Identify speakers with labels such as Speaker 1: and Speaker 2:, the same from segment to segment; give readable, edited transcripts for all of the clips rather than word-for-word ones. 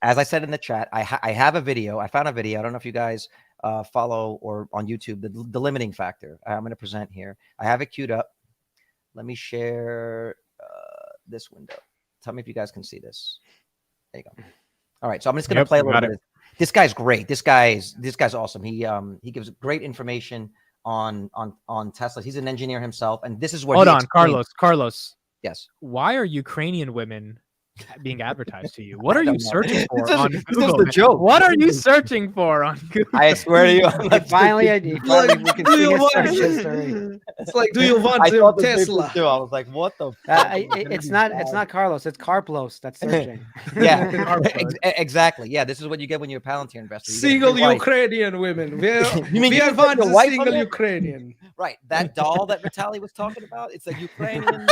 Speaker 1: as I said in the chat, I have a video. I found a video. I don't know if you guys follow or on YouTube, the limiting factor. I'm going to present here. I have it queued up. Let me share this window. Tell me if you guys can see this. There you go. All right, so I'm just going to play a little bit. This guy's great. This guy's awesome. He gives great information on Tesla. He's an engineer himself, and this is where.
Speaker 2: Hold on, Carlos.
Speaker 1: Yes.
Speaker 2: Why are Ukrainian women being advertised to you? What are you searching for on Google?
Speaker 1: This is the joke.
Speaker 2: What are you searching for on Google?
Speaker 1: I swear to you.
Speaker 3: Finally, we can see a search history.
Speaker 4: It's like, do you want Tesla?
Speaker 1: I was like, what the?
Speaker 3: It's not Carlos. It's Carplos that's searching.
Speaker 1: Yeah, exactly. Yeah, this is what you get when you're a Palantir investor.
Speaker 4: Single Ukrainian women. We are want a single Ukrainian.
Speaker 1: Right. That doll that Vitaly was talking about. It's a Ukrainian.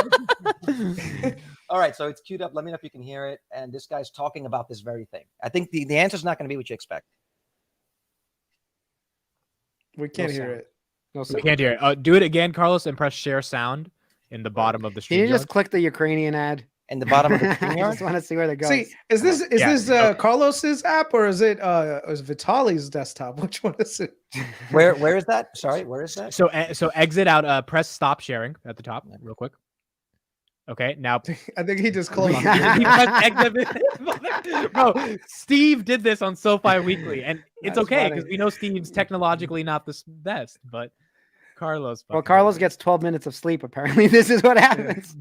Speaker 1: All right, so it's queued up. Let me know if you can hear it. And this guy's talking about this very thing. I think the answer is not going to be what you expect.
Speaker 4: We can't hear it.
Speaker 2: No, we can't hear it. Do it again, Carlos, and press share sound in the bottom of the stream.
Speaker 3: Can you just click the Ukrainian ad?
Speaker 1: In the bottom of the stream?
Speaker 3: I just want to see where that goes.
Speaker 4: See, is this Carlos's app or is it Vitaly's desktop? Which one is it?
Speaker 1: Where is that? Sorry, where is that?
Speaker 2: So exit out. Press stop sharing at the top, real quick. Okay, now
Speaker 4: I think he just closed.
Speaker 2: Bro, Steve did this on SoFi Weekly, and it's okay because we know Steve's technologically not the best, but Carlos.
Speaker 3: Well, Carlos gets 12 minutes of sleep. Apparently, this is what happens.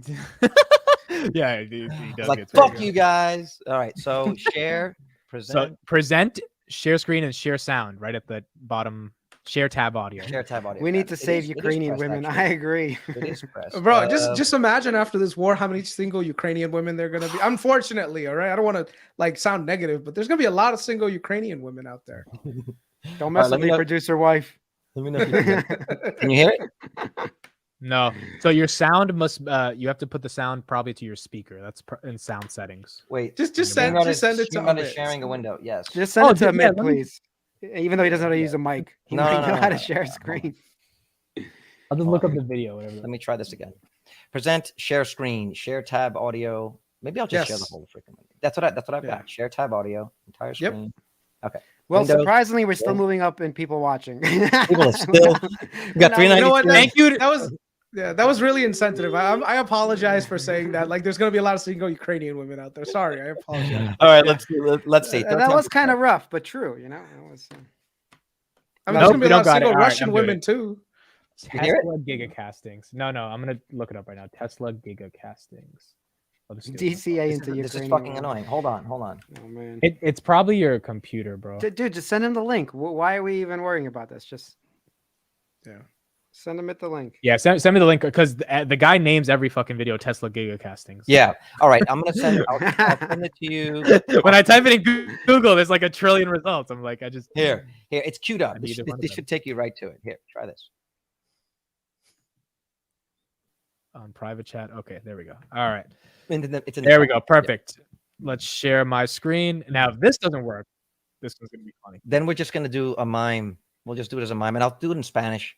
Speaker 2: Yeah, he does.
Speaker 1: Like, fuck you guys. All right, so share, present.
Speaker 2: So present, share screen, and share sound right at the bottom. Share tab audio.
Speaker 1: Share tab audio.
Speaker 3: We need to save Ukrainian women. I agree.
Speaker 1: It is pressed.
Speaker 4: Bro, just imagine after this war how many single Ukrainian women there are going to be. Unfortunately, all right? I don't want to like sound negative, but there's going to be a lot of single Ukrainian women out there.
Speaker 3: Don't mess with me, producer wife.
Speaker 1: Let me know if you can you hear it?
Speaker 2: No. So your sound must you have to put the sound probably to your speaker. That's in sound settings.
Speaker 1: Wait.
Speaker 4: Just send it to Amit.
Speaker 1: Sharing a window. Yes.
Speaker 3: Just send it to Amit, please. Even though he doesn't know how to use a mic, he
Speaker 1: know
Speaker 3: how to share a screen.
Speaker 2: I'll just look up the video. Whatever.
Speaker 1: Let me try this again. Present, share screen, share tab audio. Maybe I'll just share the whole freaking thing. That's what I've got. Share tab audio, entire screen. Yep. Okay.
Speaker 3: Well, Windows. Surprisingly, we're still moving up in people watching.
Speaker 1: People are still. We got 392.
Speaker 4: You know what? Thank you. That was really insensitive. I apologize for saying that. Like, there's gonna be a lot of single Ukrainian women out there. Sorry, I apologize.
Speaker 1: All right, let's see.
Speaker 3: That was kind of rough, but true. You know, it was.
Speaker 4: I mean, there's gonna be a lot of single Russian women too.
Speaker 2: Tesla Giga castings. No, I'm gonna look it up right now. Tesla Giga castings.
Speaker 3: DCA into Ukraine.
Speaker 1: This is fucking annoying. Hold on.
Speaker 3: Oh man,
Speaker 2: it's probably your computer, bro.
Speaker 3: Dude, just send him the link. Why are we even worrying about this? Just send him the link.
Speaker 2: Yeah, send me the link because the guy names every fucking video Tesla Giga castings.
Speaker 1: Yeah. All right, I'm gonna send. I'll send it to you.
Speaker 2: When I type it in Google, there's like a trillion results. I'm like,
Speaker 1: here. It's queued up. This should take you right to it. Here, try this.
Speaker 2: On private chat. Okay, there we go. All right.
Speaker 1: There
Speaker 2: we go. Perfect. Yeah. Let's share my screen. Now, if this doesn't work, this is gonna be funny.
Speaker 1: Then we're just gonna do a mime. We'll just do it as a mime, and I'll do it in Spanish.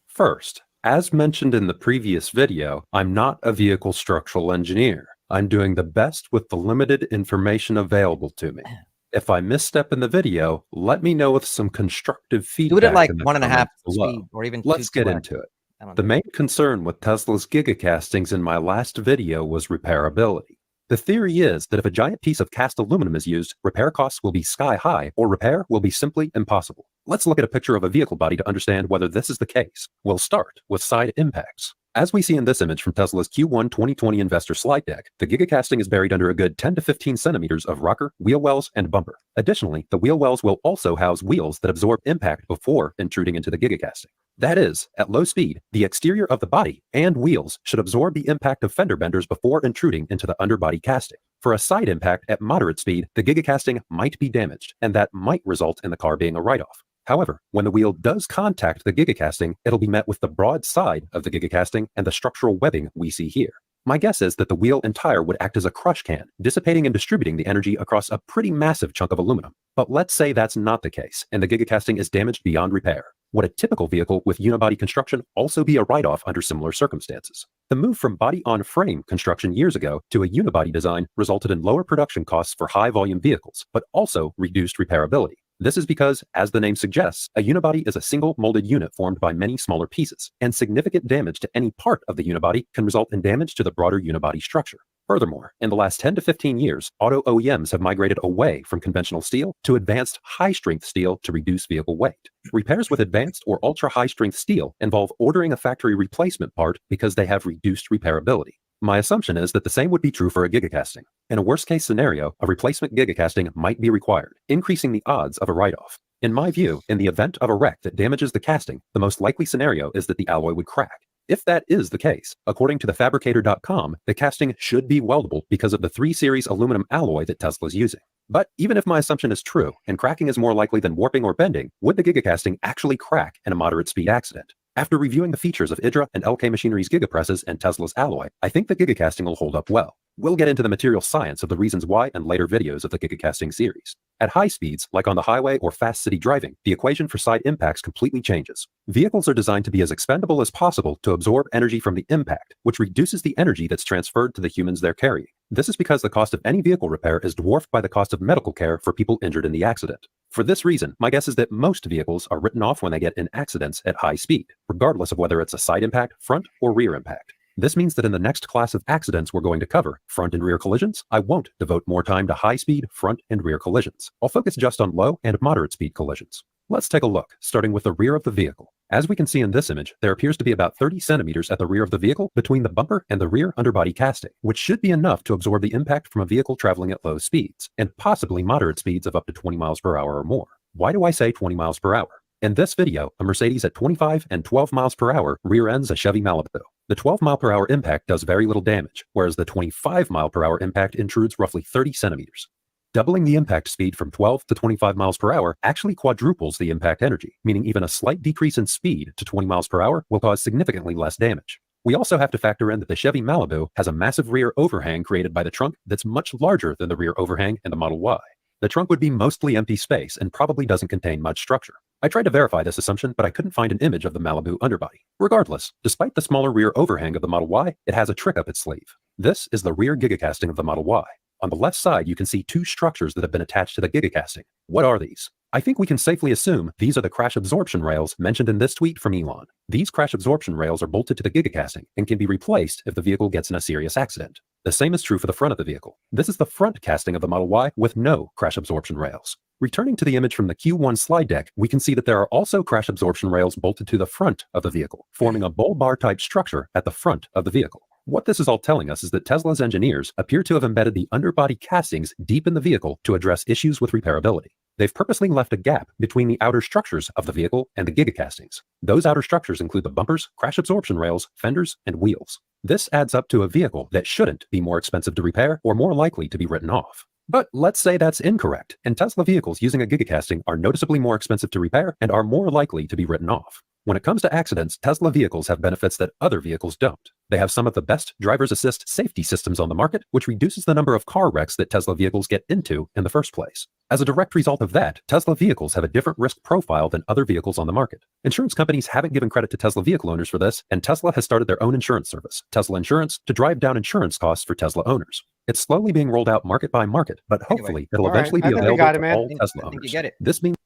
Speaker 5: First, as mentioned in the previous video, I'm not a vehicle structural engineer. I'm doing the best with the limited information available to me. If I misstep in the video, let me know with some constructive feedback.
Speaker 1: Do it at like 1.5 speed or even 2.
Speaker 5: Let's get into it. The main concern with Tesla's Giga castings in my last video was repairability. The theory is that if a giant piece of cast aluminum is used, repair costs will be sky high or repair will be simply impossible. Let's look at a picture of a vehicle body to understand whether this is the case. We'll start with side impacts. As we see in this image from Tesla's Q1 2020 investor slide deck, the Giga casting is buried under a good 10 to 15 centimeters of rocker, wheel wells, and bumper. Additionally, the wheel wells will also house wheels that absorb impact before intruding into the Giga casting. That is, at low speed, the exterior of the body and wheels should absorb the impact of fender benders before intruding into the underbody casting. For a side impact at moderate speed, the Giga casting might be damaged, and that might result in the car being a write-off. However, when the wheel does contact the Giga casting, it'll be met with the broad side of the Giga casting and the structural webbing we see here. My guess is that the wheel and tire would act as a crush can, dissipating and distributing the energy across a pretty massive chunk of aluminum. But let's say that's not the case, and the gigacasting is damaged beyond repair. Would a typical vehicle with unibody construction also be a write-off under similar circumstances? The move from body-on-frame construction years ago to a unibody design resulted in lower production costs for high-volume vehicles, but also reduced repairability. This is because, as the name suggests, a unibody is a single molded unit formed by many smaller pieces, and significant damage to any part of the unibody can result in damage to the broader unibody structure. Furthermore, in the last 10 to 15 years, auto OEMs have migrated away from conventional steel to advanced high-strength steel to reduce vehicle weight. Repairs with advanced or ultra-high-strength steel involve ordering a factory replacement part because they have reduced repairability. My assumption is that the same would be true for a gigacasting. In a worst-case scenario, a replacement gigacasting might be required, increasing the odds of a write-off. In my view, in the event of a wreck that damages the casting, the most likely scenario is that the alloy would crack. If that is the case, according to thefabricator.com, the casting should be weldable because of the 3 Series aluminum alloy that Tesla is using. But even if my assumption is true, and cracking is more likely than warping or bending, would the gigacasting actually crack in a moderate speed accident? After reviewing the features of IDRA and LK Machinery's gigapresses and Tesla's alloy, I think the gigacasting will hold up well. We'll get into the material science of the reasons why in later videos of the gigacasting series. At high speeds, like on the highway or fast city driving, the equation for side impacts completely changes. Vehicles are designed to be as expendable as possible to absorb energy from the impact, which reduces the energy that's transferred to the humans they're carrying. This is because the cost of any vehicle repair is dwarfed by the cost of medical care for people injured in the accident. For this reason, my guess is that most vehicles are written off when they get in accidents at high speed, regardless of whether it's a side impact, front, or rear impact. This means that in the next class of accidents we're going to cover, front and rear collisions, I won't devote more time to high-speed front and rear collisions. I'll focus just on low and moderate speed collisions. Let's take a look, starting with the rear of the vehicle. As we can see in this image, there appears to be about 30 centimeters at the rear of the vehicle between the bumper and the rear underbody casting, which should be enough to absorb the impact from a vehicle traveling at low speeds, and possibly moderate speeds of up to 20 miles per hour or more. Why do I say 20 miles per hour? In this video, a Mercedes at 25 and 12 miles per hour rear ends a Chevy Malibu. The 12 mile per hour impact does very little damage, whereas the 25 mile per hour impact intrudes roughly 30 centimeters. Doubling the impact speed from 12 to 25 miles per hour actually quadruples the impact energy, meaning even a slight decrease in speed to 20 miles per hour will cause significantly less damage. We also have to factor in that the Chevy Malibu has a massive rear overhang created by the trunk that's much larger than the rear overhang in the Model Y. The trunk would be mostly empty space and probably doesn't contain much structure. I tried to verify this assumption, but I couldn't find an image of the Malibu underbody. Regardless, despite the smaller rear overhang of the Model Y, it has a trick up its sleeve. This is the rear gigacasting of the Model Y. On the left side, you can see 2 structures that have been attached to the gigacasting. What are these? I think we can safely assume these are the crash absorption rails mentioned in this tweet from Elon. These crash absorption rails are bolted to the gigacasting and can be replaced if the vehicle gets in a serious accident. The same is true for the front of the vehicle. This is the front casting of the Model Y with no crash absorption rails. Returning to the image from the Q1 slide deck, we can see that there are also crash absorption rails bolted to the front of the vehicle, forming a bull bar type structure at the front of the vehicle. What this is all telling us is that Tesla's engineers appear to have embedded the underbody castings deep in the vehicle to address issues with repairability. They've purposely left a gap between the outer structures of the vehicle and the gigacastings. Those outer structures include the bumpers, crash absorption rails, fenders, and wheels. This adds up to a vehicle that shouldn't be more expensive to repair or more likely to be written off. But let's say that's incorrect, and Tesla vehicles using a gigacasting are noticeably more expensive to repair and are more likely to be written off. When it comes to accidents, Tesla vehicles have benefits that other vehicles don't. They have some of the best driver's assist safety systems on the market, which reduces the number of car wrecks that Tesla vehicles get into in the first place. As a direct result of that, Tesla vehicles have a different risk profile than other vehicles on the market. Insurance companies haven't given credit to Tesla vehicle owners for this, and Tesla has started their own insurance service, Tesla Insurance, to drive down insurance costs for Tesla owners. It's slowly being rolled out market by market, but hopefully it'll eventually be available to all Tesla owners.
Speaker 1: You get it.
Speaker 5: This means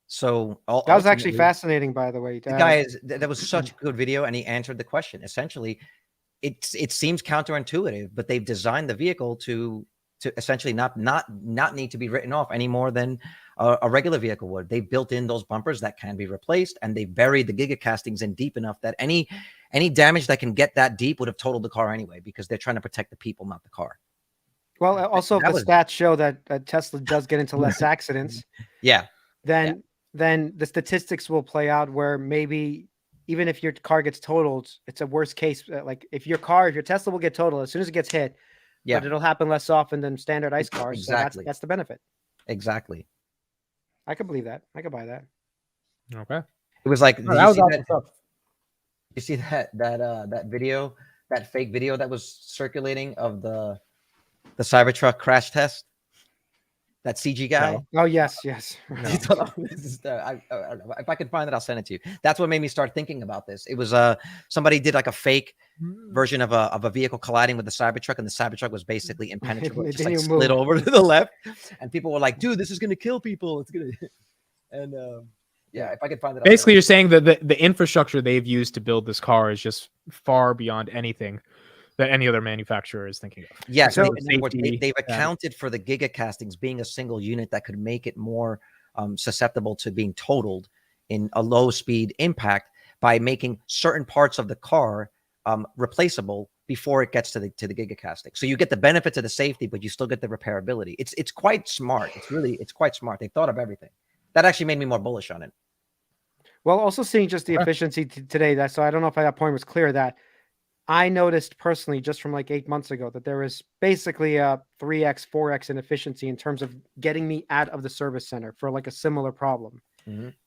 Speaker 1: So
Speaker 3: that was actually fascinating, by the way.
Speaker 1: Guys, that was such a good video, and he answered the question. Essentially, it seems counterintuitive, but they've designed the vehicle to essentially not need to be written off any more than a regular vehicle would. They built in those bumpers that can be replaced, and they buried the gigacastings in deep enough that any damage that can get that deep would have totaled the car anyway, because they're trying to protect the people, not the car.
Speaker 3: Well, also, if the stats show that Tesla does get into less accidents, then the statistics will play out where maybe even if your car gets totaled, it's a worst case. Like if your Tesla will get totaled as soon as it gets hit, but it'll happen less often than standard ICE cars.
Speaker 1: Exactly.
Speaker 3: So that's the benefit.
Speaker 1: Exactly.
Speaker 3: I could believe that. I could buy that.
Speaker 2: Okay.
Speaker 1: It was like,
Speaker 2: that was awesome stuff.
Speaker 1: you see that video that fake video that was circulating of the Cybertruck crash test? That CG guy?
Speaker 3: No. Oh, yes.
Speaker 1: No. This is I don't know. If I can find it, I'll send it to you. That's what made me start thinking about this. It was somebody did like a fake version of a vehicle colliding with the Cybertruck, and the Cybertruck was basically impenetrable. It just like slid over to the left, and people were like, "Dude, this is gonna kill people. It's gonna." And yeah, if I could find it.
Speaker 2: Basically, you're saying that the infrastructure they've used to build this car is just far beyond anything that any other manufacturer is thinking of.
Speaker 1: Yeah, so they've accounted for the Giga castings being a single unit that could make it more susceptible to being totaled in a low speed impact by making certain parts of the car replaceable before it gets to the Giga casting. So you get the benefits of the safety, but you still get the repairability. It's quite smart. It's quite smart. They've thought of everything. That actually made me more bullish on it.
Speaker 3: Well, also seeing just the efficiency today, so I don't know if that point was clear, that I noticed personally just from like 8 months ago that there was basically a 3x, 4x in efficiency in terms of getting me out of the service center for like a similar problem.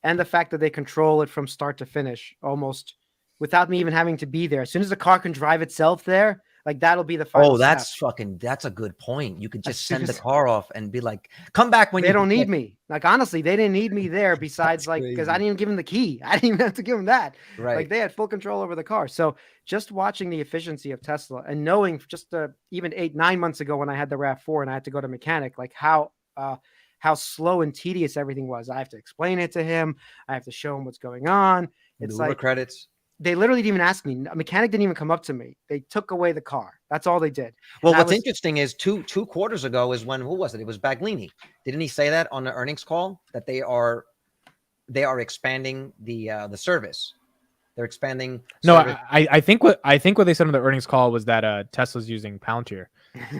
Speaker 3: And the fact that they control it from start to finish almost without me even having to be there. As soon as the car can drive itself there, like that'll be the final
Speaker 1: that's
Speaker 3: step.
Speaker 1: That's a good point. You could just send the car off and be like, come back when
Speaker 3: they don't need me. Like, honestly, they didn't need me there besides like, because I didn't even give them the key. I didn't even have to give them that.
Speaker 1: Right.
Speaker 3: Like they had full control over the car. So just watching the efficiency of Tesla and knowing just even 8-9 months ago when I had the RAV4 and I had to go to mechanic, like how slow and tedious everything was. I have to explain it to him. I have to show him what's going on. It's like
Speaker 1: credits.
Speaker 3: They literally didn't even ask me. A mechanic didn't even come up to me. They took away the car. That's all they did.
Speaker 1: Well, what's interesting is two quarters ago is when, who was it? It was Baglini. Didn't he say that on the earnings call that they are expanding the service? They're expanding.
Speaker 2: No, I think what they said on the earnings call was that Tesla's using Palantir.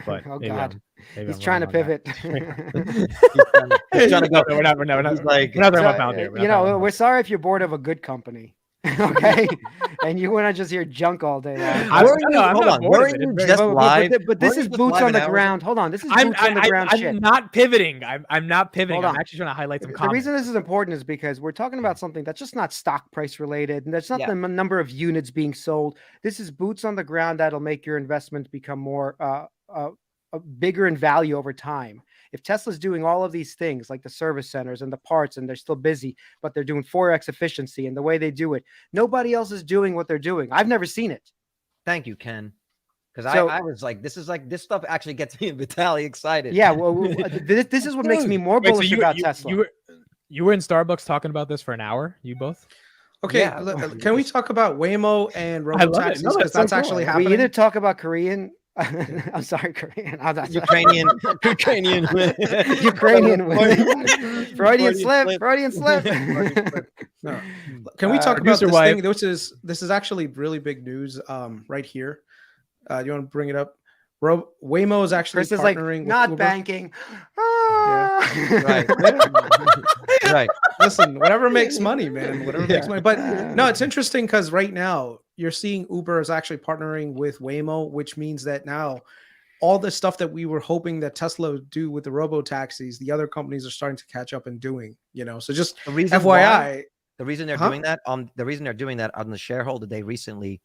Speaker 2: But
Speaker 3: oh God, he's trying to pivot. He's
Speaker 2: trying to go. We're not talking about Palantir.
Speaker 3: You know, we're sorry if you're bored of a good company. Okay, and you want to just hear junk all day long. But this is boots on the ground. Hold on, this is boots on the ground shit.
Speaker 2: I'm not pivoting. I'm not pivoting. I'm actually trying to highlight some comments.
Speaker 3: The reason this is important is because we're talking about something that's just not stock price related, and that's not the number of units being sold. This is boots on the ground that'll make your investment become more bigger in value over time. If Tesla's doing all of these things like the service centers and the parts, and they're still busy, but they're doing 4x efficiency and the way they do it, nobody else is doing what they're doing. I've never seen it.
Speaker 1: Thank you, Ken. Because I was like, this stuff actually gets me and VITALY excited.
Speaker 3: Yeah, well, this is what makes me more bullish about Tesla.
Speaker 2: You were in Starbucks talking about this for an hour, you both?
Speaker 4: Okay, can we talk about Waymo and Robo taxis? Because that's actually happening.
Speaker 3: We either talk about Korean. I'm sorry, Korean.
Speaker 1: Ukrainian.
Speaker 3: Freudian slip.
Speaker 4: No. Can we talk about this thing? This is actually really big news. Right here. You want to bring it up? Waymo is actually partnering with
Speaker 3: not
Speaker 4: Uber.
Speaker 3: Banking.
Speaker 1: Right. Right.
Speaker 4: Listen, whatever makes money, man. Whatever makes money. But no, it's interesting because right now you're seeing Uber is actually partnering with Waymo, which means that now all the stuff that we were hoping that Tesla would do with the robo taxis, the other companies are starting to catch up and doing. So just FYI,
Speaker 1: the reason they're doing that on the shareholder day recently,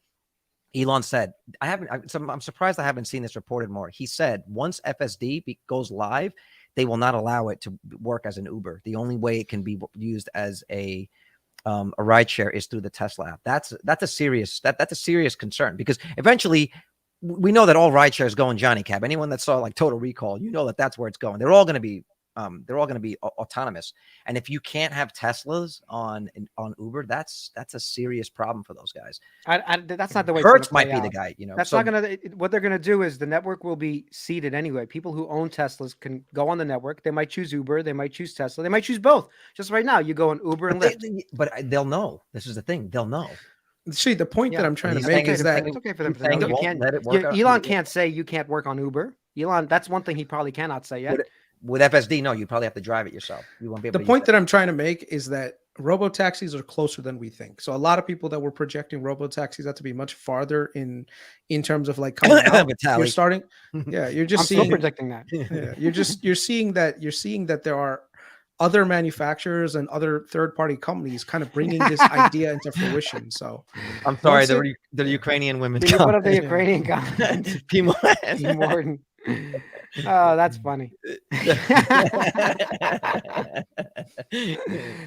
Speaker 1: Elon said, I'm surprised I haven't seen this reported more. He said once FSD goes live, they will not allow it to work as an Uber. The only way it can be used as a rideshare is through the Tesla app. That's a serious concern, because eventually we know that all rideshares go in Johnny Cab. Anyone that saw like Total Recall, that's where it's going. They're all going to be autonomous. And if you can't have Teslas on Uber, that's a serious problem for those guys.
Speaker 3: That's not the way.
Speaker 1: Hertz might be the guy.
Speaker 3: That's not gonna. What they're gonna do is the network will be seeded anyway. People who own Teslas can go on the network. They might choose Uber. They might choose Tesla. They might choose both. Just right now, you go on Uber and Lyft.
Speaker 1: But they'll know. This is the thing. They'll know.
Speaker 4: See, the point that I'm trying to make is that
Speaker 3: it's okay for them to know. You can't let it work. Elon can't say you can't work on Uber. Elon, that's one thing he probably cannot say yet.
Speaker 1: With FSD, no, you probably have to drive it yourself. You won't be able
Speaker 4: the point that I'm trying to make is that robo taxis are closer than we think. So a lot of people that were projecting robo taxis out to be much farther in terms of like coming out. You're starting, you're just
Speaker 3: still predicting that.
Speaker 4: Yeah, you're seeing that there are other manufacturers and other third-party companies kind of bringing this idea into fruition. So
Speaker 1: I'm sorry, the Ukrainian women.
Speaker 3: Can you put up the Ukrainian comment? P. Morton. Oh, that's funny.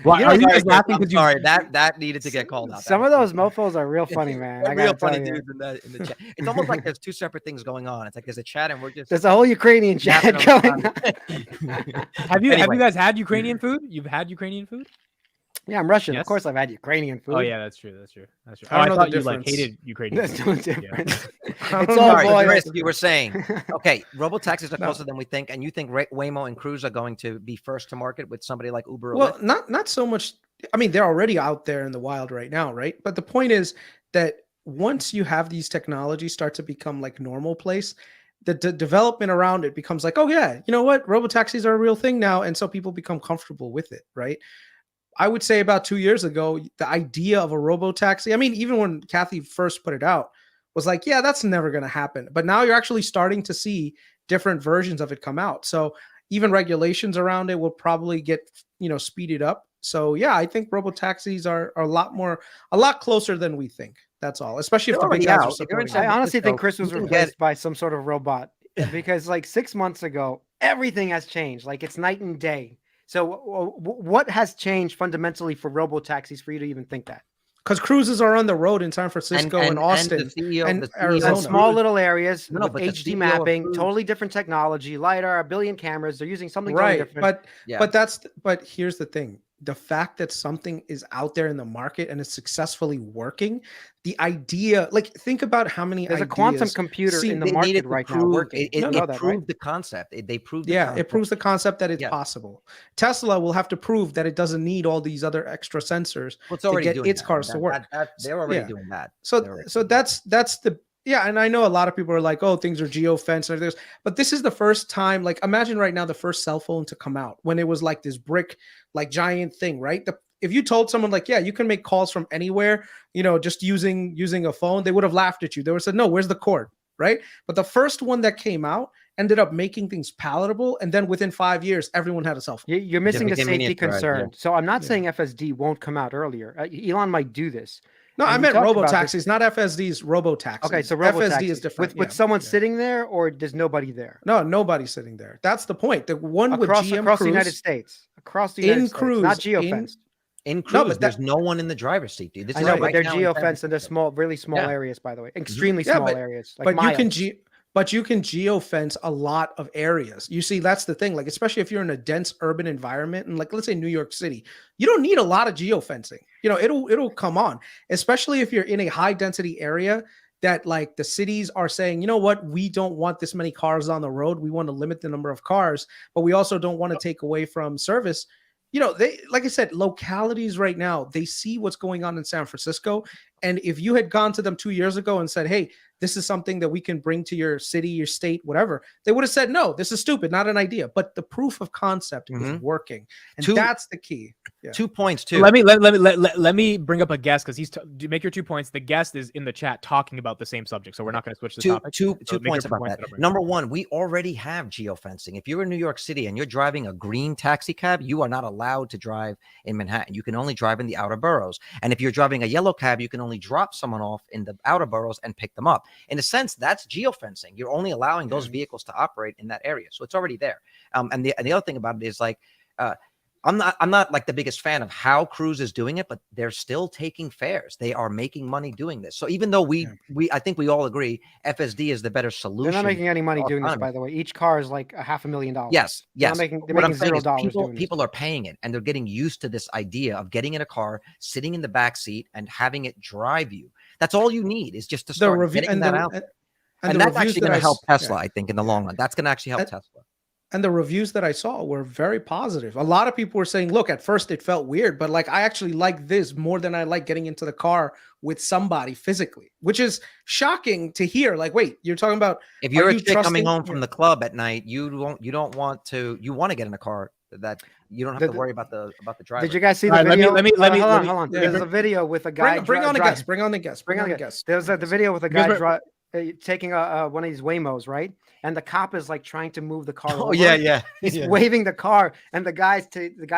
Speaker 2: Well, are you guys laughing?
Speaker 1: I'm sorry, that needed to get called out.
Speaker 3: Some of those mofos are real funny, man.
Speaker 1: Real funny dudes in the chat. It's almost like there's two separate things going on. It's like there's a chat and we're just
Speaker 3: there's a whole Ukrainian chat going on.
Speaker 2: Have you guys had Ukrainian food? You've had Ukrainian food?
Speaker 3: Yeah, I'm Russian.
Speaker 2: Yes.
Speaker 3: Of course, I've had Ukrainian food.
Speaker 2: Oh yeah, that's true. That's true. That's true.
Speaker 4: I don't know
Speaker 2: thought
Speaker 4: the
Speaker 2: you like
Speaker 4: difference.
Speaker 2: hated Ukrainian.
Speaker 3: There's
Speaker 2: food.
Speaker 3: no difference.
Speaker 2: Yeah.
Speaker 3: It's all boiled.
Speaker 1: KRIS, you were saying, okay, robo taxis are closer than we think, and you think Waymo and Cruise are going to be first to market with somebody like Uber? Or
Speaker 4: Well,
Speaker 1: Lyft?
Speaker 4: not so much. I mean, they're already out there in the wild right now, right? But the point is that once you have these technologies start to become like normal place, the development around it becomes like, oh yeah, you know what? Robo taxis are a real thing now, and so people become comfortable with it, right? I would say about 2 years ago, the idea of a robo taxi, I mean, even when Kathy first put it out, was like, yeah, that's never going to happen. But now you're actually starting to see different versions of it come out. So even regulations around it will probably get, speeded up. So yeah, I think robo taxis are a lot closer than we think. That's all. Especially if the big guys are supporting it.
Speaker 3: I honestly think KRIS was replaced by some sort of robot because like 6 months ago, everything has changed. Like it's night and day. So what has changed fundamentally for robo taxis for you to even think that?
Speaker 4: Because cruises are on the road in San Francisco and Austin and Arizona.
Speaker 3: And small little areas with HD mapping, totally different technology, LiDAR, a billion cameras. They're using something totally different.
Speaker 4: But here's the thing. The fact that something is out there in the market and is successfully working, the idea, like think about how many
Speaker 3: there's a quantum computer in the market right now working.
Speaker 1: It proved the concept. They proved
Speaker 4: it proves the concept that it's possible. Tesla will have to prove that it doesn't need all these other extra sensors to get its cars to work.
Speaker 1: They're already doing that.
Speaker 4: So that's the and I know a lot of people are like, oh, things are geofenced and everything, but this is the first time, like imagine right now the first cell phone to come out when it was like this brick, like giant thing, right? If you told someone like, yeah, you can make calls from anywhere, just using a phone, they would have laughed at you. They would have said, no, where's the cord, right? But the first one that came out ended up making things palatable. And then within 5 years, everyone had a cell phone.
Speaker 3: You're missing the safety concern. Right, So I'm not saying FSD won't come out earlier. Elon might do this.
Speaker 4: No, I meant robo taxis, not FSD's robo taxis.
Speaker 3: Okay, so robo
Speaker 4: FSD
Speaker 3: taxis
Speaker 4: is different.
Speaker 3: With someone sitting there, or there's nobody there?
Speaker 4: No, nobody's sitting there. That's the point. The one
Speaker 3: across
Speaker 4: with GM
Speaker 3: across
Speaker 4: Cruise,
Speaker 3: the United States, across the United States, not geofenced.
Speaker 1: In Cruise, there's no one in the driver's seat, dude.
Speaker 3: I know, but they're geofenced and they're small, really small areas, by the way, extremely small areas. Like
Speaker 4: but you can geofence a lot of areas. You see, that's the thing. Like, especially if you're in a dense urban environment, and like, let's say New York City, you don't need a lot of geofencing. It'll come on, especially if you're in a high density area that like the cities are saying, you know what, we don't want this many cars on the road. We want to limit the number of cars, but we also don't want to take away from service. They, like I said, localities right now, they see what's going on in San Francisco. And if you had gone to them 2 years ago and said, hey, this is something that we can bring to your city, your state, whatever, they would have said, no, this is stupid, not an idea. But the proof of concept is working. And that's the key. Yeah.
Speaker 1: 2 points too.
Speaker 2: Let me bring up a guest because he's make your 2 points. The guest is in the chat talking about the same subject, so we're not going to switch the topic.
Speaker 1: Two points about that. Number one, we already have geofencing. If you're in New York City and you're driving a green taxi cab, you are not allowed to drive in Manhattan. You can only drive in the outer boroughs. And if you're driving a yellow cab, you can only drop someone off in the outer boroughs and pick them up. In a sense, that's geofencing. You're only allowing those vehicles to operate in that area, so it's already there. And the other thing about it is like. I'm not like the biggest fan of how Cruise is doing it, but they're still taking fares. They are making money doing this. So even though I think we all agree FSD is the better solution.
Speaker 3: They're not making any money doing this, by the way. Each car is like $500,000.
Speaker 1: Yes.
Speaker 3: They're making $0
Speaker 1: people are paying it, and they're getting used to this idea of getting in a car, sitting in the back seat, and having it drive you. That's all you need is just to start getting that out. And that's actually going to help Tesla, I think, in the long run. That's going to actually help Tesla.
Speaker 4: And the reviews that I saw were very positive. A lot of people were saying, look, at first it felt weird, but like I actually like this more than I like getting into the car with somebody physically, which is shocking to hear. Like, wait, you're talking about
Speaker 1: if you're a chick coming home from the club at night, you want to get in a car that you don't have to worry about the driver.
Speaker 3: Did you guys see the video? Let me hold on. There's a video with a guy.
Speaker 4: Bring on the guest.
Speaker 3: There's the video with a guy taking one of these Waymos, right? And the cop is like trying to move the car.
Speaker 1: Oh
Speaker 3: over.
Speaker 1: yeah.
Speaker 3: He's waving the car, and the guy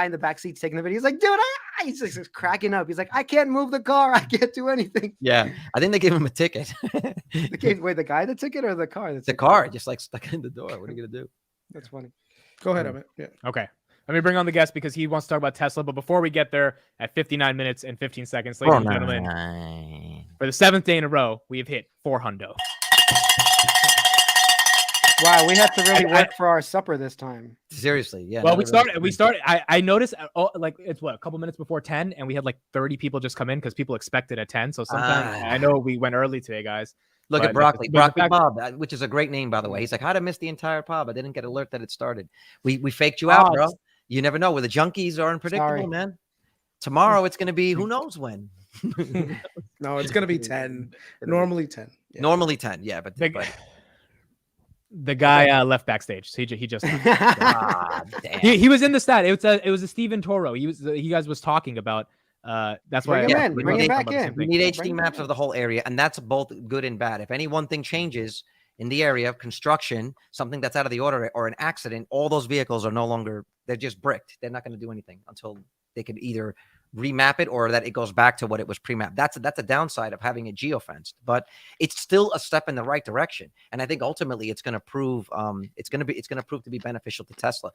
Speaker 3: in the back seat's taking the video. He's like, dude, he's just cracking up. He's like, I can't move the car. I can't do anything.
Speaker 1: Yeah, I think they gave him a ticket.
Speaker 3: Wait, the guy the ticket or the car?
Speaker 1: The car just like stuck in the door. What are you gonna do?
Speaker 3: That's funny.
Speaker 4: Go ahead, Amit. Yeah.
Speaker 2: Okay. Let me bring on the guest because he wants to talk about Tesla. But before we get there, at 59 minutes and 15 seconds, ladies and gentlemen, for the 7th day in a row, we have hit 400.
Speaker 3: Wow, we have to really work for our supper this time.
Speaker 1: Seriously, yeah.
Speaker 2: Well, we started. I noticed like it's a couple minutes before 10, and we had like 30 people just come in because people expected at 10. So sometimes I know we went early today, guys.
Speaker 1: Look at Broccoli Bob, which is a great name, by the way. He's like, how'd I miss the entire pod? I didn't get alert that it started. We faked you out, bro. You never know where the junkies are unpredictable, man. Tomorrow it's gonna be who knows when.
Speaker 4: No, it's gonna be 10. Normally 10.
Speaker 1: Yeah. Normally 10, yeah, but
Speaker 2: the guy left backstage. So he just he was in the stat. It was a Steven Toro. He guys was talking about that's why
Speaker 3: bring him back in.
Speaker 1: We need HD maps of the whole area, and that's both good and bad. If any one thing changes in the area of construction, something that's out of the order or an accident, all those vehicles are no longer, they're just bricked. They're not going to do anything until they can either remap it or that it goes back to what it was pre-mapped. That's a downside of having it geofenced, but it's still a step in the right direction. And I think ultimately it's going to prove to be beneficial to Tesla.